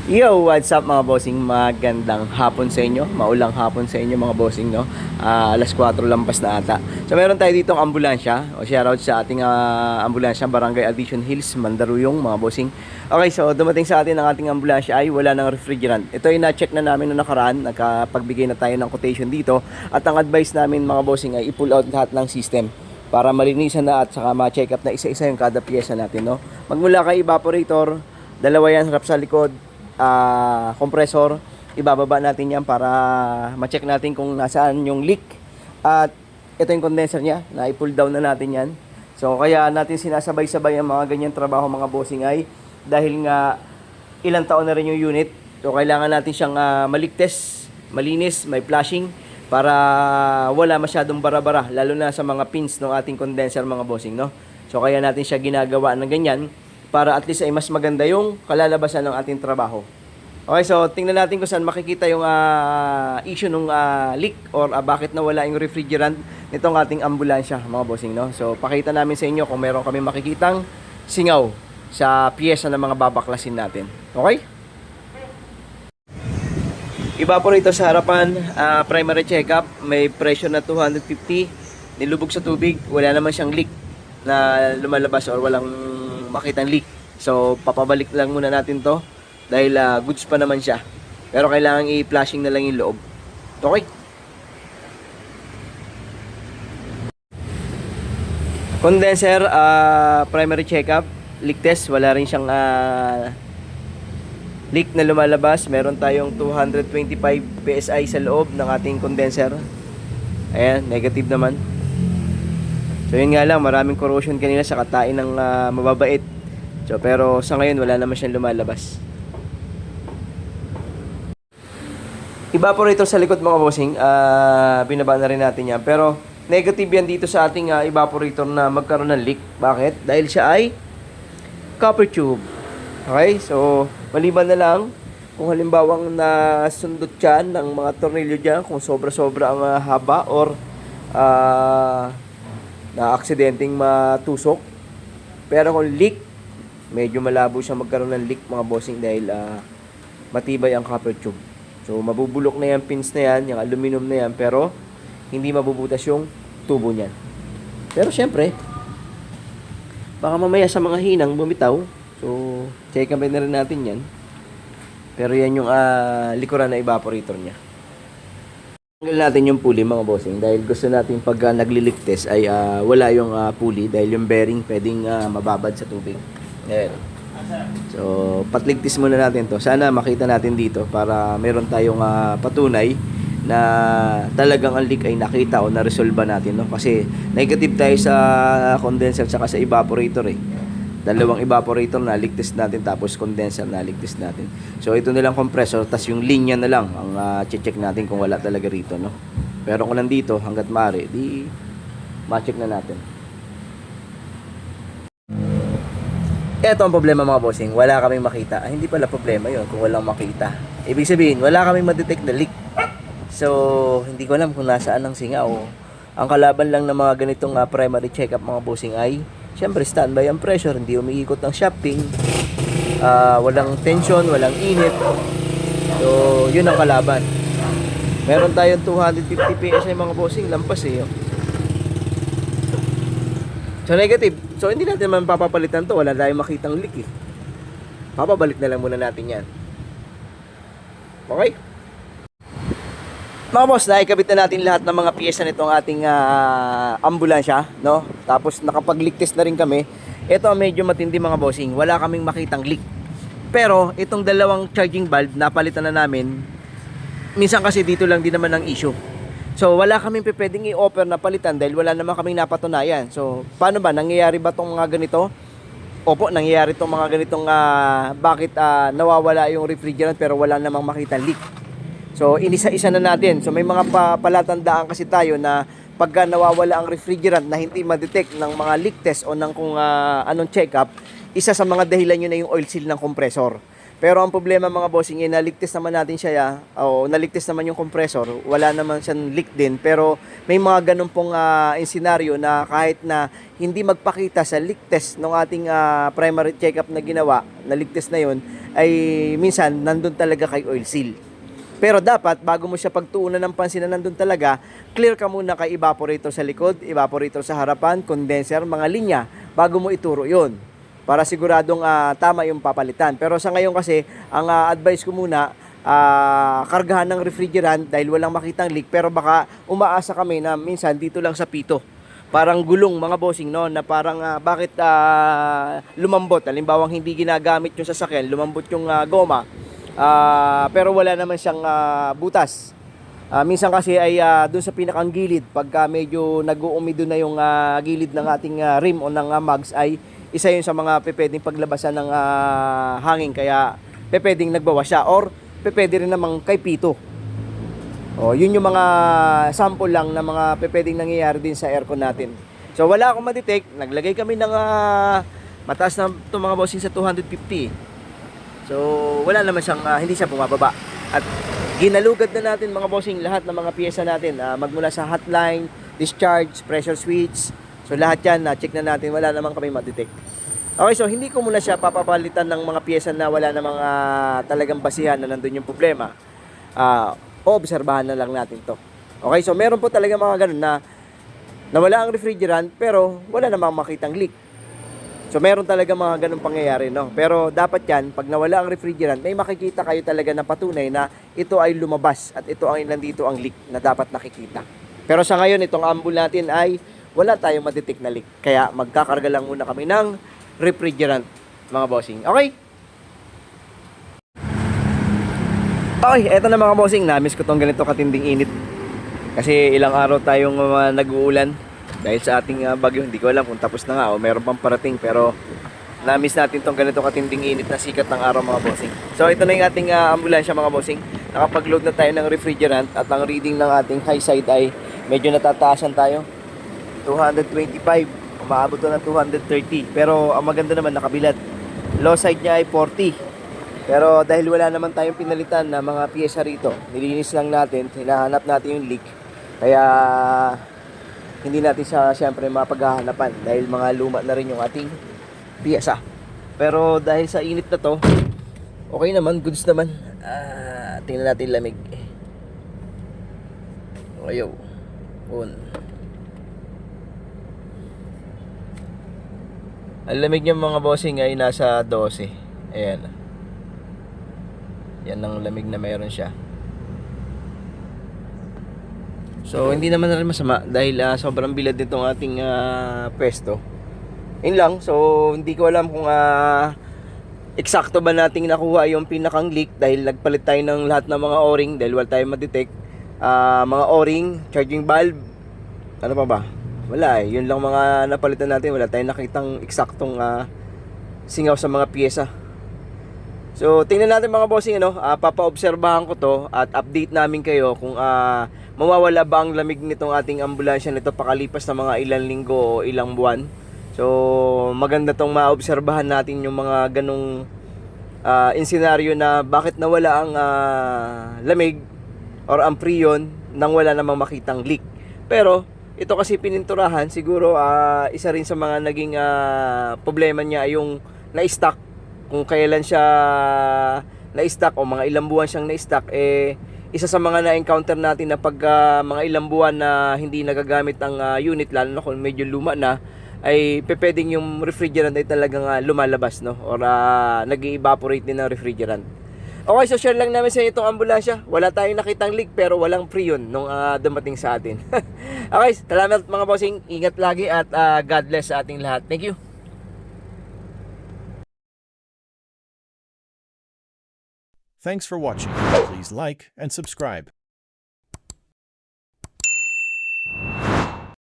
Yo, what's up mga bossing? Magandang hapon sa inyo. Maulang hapon sa inyo mga bossing, no? Alas 4 lampas na ata. So meron tayo ditong ambulansya. O shoutout sa ating ambulansya, Barangay Addition Hills, Mandaruyong mga bossing. Okay, so dumating sa atin ang ating ambulansya ay wala ng refrigerant. Ito ay na-check na namin noong nakaraan. Nagkapagbigay na tayo ng quotation dito. At ang advice namin mga bossing ay i-pull out lahat ng system para malinisan na at saka ma-check up na isa-isa yung kada piyesa natin, no? Magmula kay evaporator, dalawa yan harap sa likod, compressor, ibababa natin yan para ma-check natin kung nasaan yung leak. At ito yung condenser niya, na i-pull down na natin yan. So kaya natin sinasabay-sabay ang mga ganyan trabaho mga bossing ay dahil nga ilang taon na rin yung unit. So kailangan natin siyang maligtes, malinis, may flashing para wala masyadong bara-bara, lalo na sa mga pins ng ating condenser mga bossing, no? So kaya natin siya ginagawa ng ganyan para at least ay mas maganda yung kalalabasan ng ating trabaho. Okay, so tingnan natin kung saan makikita yung issue ng leak or bakit nawala yung refrigerant nitong ating ambulansya mga bossing, no? So pakita namin sa inyo kung meron kami makikitang singaw sa piyesa ng mga babaklasin natin. Okay? Evaporator sa harapan, primary check-up, may pressure na 250, nilubog sa tubig, wala naman siyang leak na lumalabas or walang makitang leak. So papabalik lang muna natin to dahil goods pa naman siya, pero kailangan i-flashing na lang yung loob. Okay, condenser, primary check-up, leak test, wala rin siyang leak na lumalabas. Meron tayong 225 PSI sa loob ng ating condenser. Ayan, negative naman. So yun nga lang, maraming corrosion kanina sa katain ng mababait. So pero sa ngayon wala naman siyang lumalabas. Evaporator sa likod mga bossing, binaba na rin natin yan. Pero negative yan dito sa ating evaporator na magkaroon ng leak. Bakit? Dahil siya ay copper tube. Okay, so maliban na lang kung halimbawang nasundot yan ng mga tornilyo dyan, kung sobra-sobra ang haba or na aksidenteng matusok. Pero kung leak, medyo malabo siya magkaroon ng leak mga bossing dahil matibay ang copper tube. So mabubulok na yan, pins na yan, yung aluminum na yan, pero hindi mabubutas yung tubo niyan. Pero syempre, baka mamaya sa mga hinang bumitaw. So check na rin natin yan. Pero yan yung likuran na evaporator niya. Tanggal natin yung pulley mga bossing dahil gusto natin pag nagli-leak test ay wala yung pulley dahil yung bearing pwedeng mababad sa tubig. Ayan. So patligtis muna natin to. Sana makita natin dito para meron tayong patunay na talagang ang leak ay nakita o na-resolve natin, no? Kasi negative tayo sa condenser at sa evaporator eh. Dalawang evaporator na leak test natin, tapos condenser na leak test natin. So ito nilang compressor, tas yung linya na lang ang check natin kung wala talaga rito, no? Pero kung nandito hanggat maaari, di ma-check na natin. Ito ang problema mga bossing, wala kaming makita. Hindi pala problema yun kung walang makita. Ibig sabihin, wala kaming ma-detect na leak. So hindi ko alam kung nasaan ang singaw. Ang kalaban lang ng mga ganitong primary check-up mga bossing ay siyempre standby ang pressure, hindi umiikot ang shafting, walang tension, walang init. So yun ang kalaban. Meron tayong 250 PSI mga bossing, lampas eh. So negative. So hindi natin man papapalitan to, wala tayong makitang leak eh. Papabalik na lang muna natin yan. Okay? Mga boss, naikabit na natin lahat ng mga piyesa nitong ating ambulansya, no? Tapos nakapag-leak test na rin kami. Ito medyo matindi mga bossing, wala kaming makitang leak. Pero itong dalawang charging valve napalitan na namin. Minsan kasi dito lang din naman ang issue. So wala kaming pwedeng i-offer na palitan dahil wala naman kaming napatunayan. So paano ba, nangyayari ba tong mga ganito? Opo, nangyayari tong mga ganitong bakit nawawala yung refrigerant pero wala namang makitang leak. So inisa-isa na natin. So may mga palatandaan kasi tayo na pagka nawawala ang refrigerant na hindi ma-detect ng mga leak test o ng kung anong check-up, isa sa mga dahilan yun na yung oil seal ng compressor. Pero ang problema mga bossing, naligtas naman natin siya, o naligtas naman yung compressor, wala naman siyang leak din. Pero may mga ganun pong scenario na kahit na hindi magpakita sa leak test ng ating primary check-up na ginawa, naligtas na yun, ay minsan nandun talaga kay oil seal. Pero dapat, bago mo siya pagtuunan ng pansin na nandun talaga, clear ka muna kay evaporator sa likod, evaporator sa harapan, condenser, mga linya, bago mo ituro yun. Para siguradong tama yung papalitan. Pero sa ngayon kasi, ang advice ko muna, kargahan ng refrigerant dahil walang makitang leak. Pero baka umaasa kami na minsan dito lang sa pito. Parang gulong mga bossing, no? Na parang bakit lumambot. Halimbawa hindi ginagamit yung sasakyan, lumambot yung goma. Pero wala naman siyang butas. Minsan kasi ay doon sa pinakang gilid, pagka medyo nag-uumido na yung gilid ng ating rim o ng mags, ay isa yun sa mga pwedeng paglabasan ng hangin, kaya pwedeng nagbawas siya, or pwede rin namang kay pito. Yun yung mga sample lang na mga pwedeng nangyayari din sa aircon natin. So wala akong ma-detect, naglagay kami ng mataas na ito mga bossing sa 250. So wala naman siyang hindi siya bumababa. At ginalugad na natin mga bossing lahat ng mga piyesa natin, magmula sa hotline, discharge, pressure switch. So lahat yan, check na natin, wala namang kami ma-detect. Okay, so hindi ko muna siya papapalitan ng mga piyesa na wala namang talagang basihan na nandun yung problema. Obserbahan na lang natin to. Okay, so meron po talaga mga ganun na nawala ang refrigerant pero wala namang makitang leak. So meron talaga mga ganun pangyayari, no? Pero dapat yan, pag nawala ang refrigerant, may makikita kayo talaga na patunay na ito ay lumabas at ito ang nandito ang leak na dapat nakikita. Pero sa ngayon, itong ambul natin ay wala tayong ma-detect na leak. Kaya magkakarga lang muna kami ng refrigerant, mga bossing. Okay? Okay, eto na mga bossing. Na-miss ko tong ganito katinding init. Kasi ilang araw tayong nag-uulan dahil sa ating bagyo. Hindi ko alam kung tapos na nga o meron pang parating. Pero na-miss natin tong ganito katinding init na sikat ng araw, mga bossing. So ito na yung ating ambulansya, mga bossing. Nakapag-load na tayo ng refrigerant at ang reading ng ating high side ay medyo natataasan tayo. 225, umaabot na ng 230. Pero ang maganda naman, nakabilad. Low side niya ay 40. Pero dahil wala naman tayong pinalitan na mga piyesa rito, nilinis lang natin, hinahanap natin yung leak. Kaya hindi natin siya siyempre mapaghahanapan dahil mga luma na rin yung ating piyesa. Pero dahil sa init na to, okay naman, goods naman. Tingnan natin lamig. Ayaw. On. Ang lamig niya mga bossing ay nasa 12. Ayan. Yan ang lamig na meron siya. So hindi naman na rin masama dahil sobrang bilad nitong ating pwesto. Yun lang. So hindi ko alam kung eksakto ba nating nakuha yung pinakang leak dahil nagpalit tayo ng lahat ng mga o-ring dahil wala tayong ma-detect. Mga o-ring, charging valve, ano pa ba? Wala eh. Yun lang mga napalitan natin. Wala tayong nakitang eksaktong singaw sa mga piyesa. So tingnan natin mga bossing, papaobserbahan ko to at update namin kayo kung mawawala ba ang lamig nitong ating ambulansya nito pakalipas ng mga ilang linggo o ilang buwan. So maganda tong maobserbahan natin yung mga ganong scenario na bakit nawala ang lamig or ang prion nang wala namang makitang leak. Pero ito kasi pininturahan, siguro isa rin sa mga naging problema niya ay yung na-stock. Kung kailan siya na-stock o mga ilang buwan siyang na-stock, isa sa mga na-encounter natin na pag mga ilang buwan na hindi nagagamit ang unit, lalo na kung medyo luma na, ay pwedeng yung refrigerant ay talagang lumalabas, no? Or nag-evaporate din ng refrigerant. Okay, so share lang namin sa inyo itong ambulansya. Wala tayong nakitang leak pero walang prion nung dumating sa atin. Okay, salamat mga bossing. Ingat lagi at God bless sa ating lahat. Thank you. Thanks for watching. Please like and subscribe.